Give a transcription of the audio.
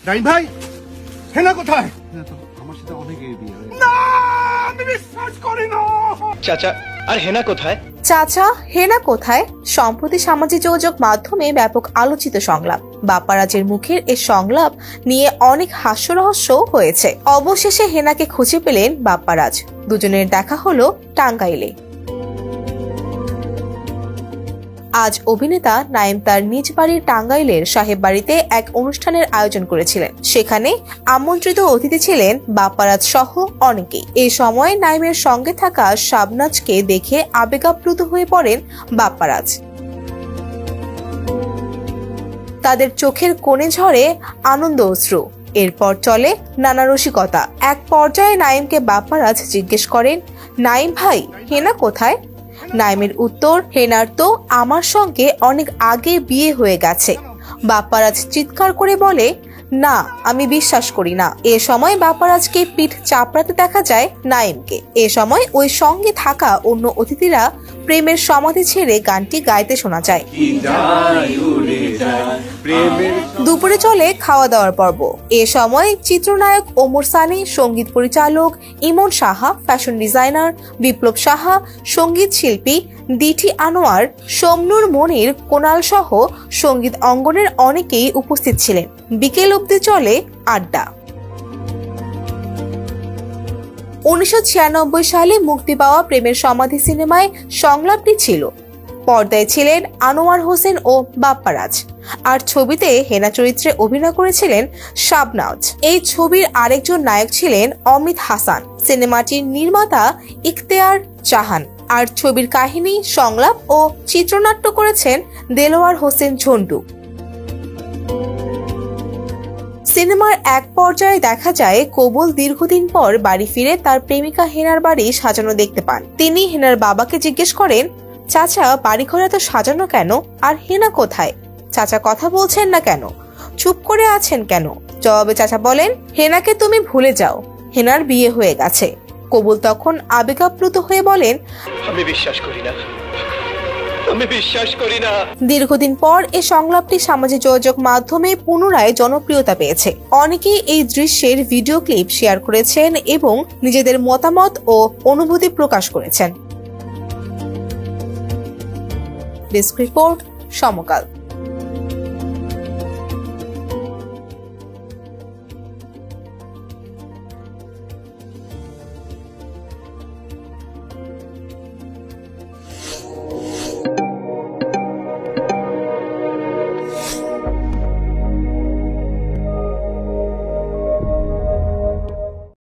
নাইম ভাই, হেনা কোথায়? আমার সাথে অনেকের বিয়ে হয়েছে। না, আমি বিশ্বাস করি না। চাচা, আর হেনা কোথায়? চাচা হেনা কোথায় সম্প্রতি সামাজিক যোগাযোগ মাধ্যমে ব্যাপক আলোচিত সংলাপ। বাপ্পারাজের মুখের এই সংলাপ নিয়ে অনেক হাস্যরহস্য হয়েছে। অবশেষে হেনাকে খুঁজে পেলেন বাপ্পারাজ। দুজনের দেখা হলো টাঙ্গাইলে। আজ অভিনেতা নাইম তার নিজ বাড়ির টাঙ্গাইলের সাহেব বাড়িতে এক অনুষ্ঠানের আয়োজন করেছিলেন। সেখানে আমন্ত্রিত অতিথি ছিলেন বাপ্পারাজ সহ অনেকেই। এই সময় নাইমের সঙ্গে থাকা শাবনাজকে দেখে আবেগাপ্লুত হয়ে পড়েন বাপ্পারাজ। তাদের চোখের কোণে ঝরে আনন্দ অশ্রু। এরপর চলে নানা রসিকতা। এক পর্যায়ে নাইমকে বাপ্পারাজ জিজ্ঞেস করেন, নাইম ভাই, হেনা কোথায়? নাইমের উত্তর, হেনার তো আমার সঙ্গে অনেক আগে বিয়ে হয়ে গেছে। বাপ্পারাজ চিৎকার করে বলে, না, আমি বিশ্বাস করি না। এ সময় বাপ্পারাজকে পিঠ চাপড়াতে দেখা যায় নাইমকে। এ সময় ওই সঙ্গে থাকা অন্য অতিথিরা প্রেমের সমাধি ছেড়ে গানটি গাইতে শোনা যায়। দুপুরে চলে খাওয়া দাওয়ার পর্ব। এ সময় চিত্রনায়ক ওমর সানি, সঙ্গীত পরিচালক ইমন সাহা, ফ্যাশন ডিজাইনার বিপ্লব সাহা, সঙ্গীত শিল্পী ডিটি আনোয়ার, সোমনুর মনির, কোনাল সহ সঙ্গীত অঙ্গনের অনেকেই উপস্থিত ছিলেন। বিকেল অবধি চলে আড্ডা। 1996 সালে মুক্তি পাওয়া প্রেমের সমাধি সিনেমায় সংলাপটি ছিল। পর্দায় ছিলেন আনোয়ার হোসেন ও বাপ্পারাজ, আর ছবিতে হেনা চরিত্রে অভিনয় করেছিলেন শাবনাজ। এই ছবির আরেকজন নায়ক ছিলেন অমিত হাসান। সিনেমাটির নির্মাতা ইখতিয়ার জাহান। আর ছবির কাহিনী, সংলাপ ও চিত্রনাট্য করেছেন দেলোয়ার হোসেন ঝন্টু। সিনেমার এক পর্যায়ে দেখা যায় কবুল দীর্ঘদিন পর বাড়ি ফিরে তার প্রেমিকা হেনার বাড়ি সাজানো দেখতে পান। তিনি হেনার বাবাকে জিজ্ঞেস করেন, চাচা, বাড়িঘর এত সাজানো কেন? আর হেনা কোথায়? চাচা কথা বলছেন না কেন? চুপ করে আছেন কেন? জবাবে চাচা বলেন, হেনাকে তুমি ভুলে যাও, হেনার বিয়ে হয়ে গেছে। কবুল তখন আবেগাপ্লুত হয়ে বলেন, আমি বিশ্বাস করি না, আমি বিশ্বাস করি না। দীর্ঘদিন পর এই সংলাপটি সামাজিক যোগাযোগ মাধ্যমে পুনরায় জনপ্রিয়তা পেয়েছে। অনেকেই এই দৃশ্যের ভিডিও ক্লিপ শেয়ার করেছেন এবং নিজেদের মতামত ও অনুভূতি প্রকাশ করেছেন। ডেস্ক রিপোর্ট, সমকাল।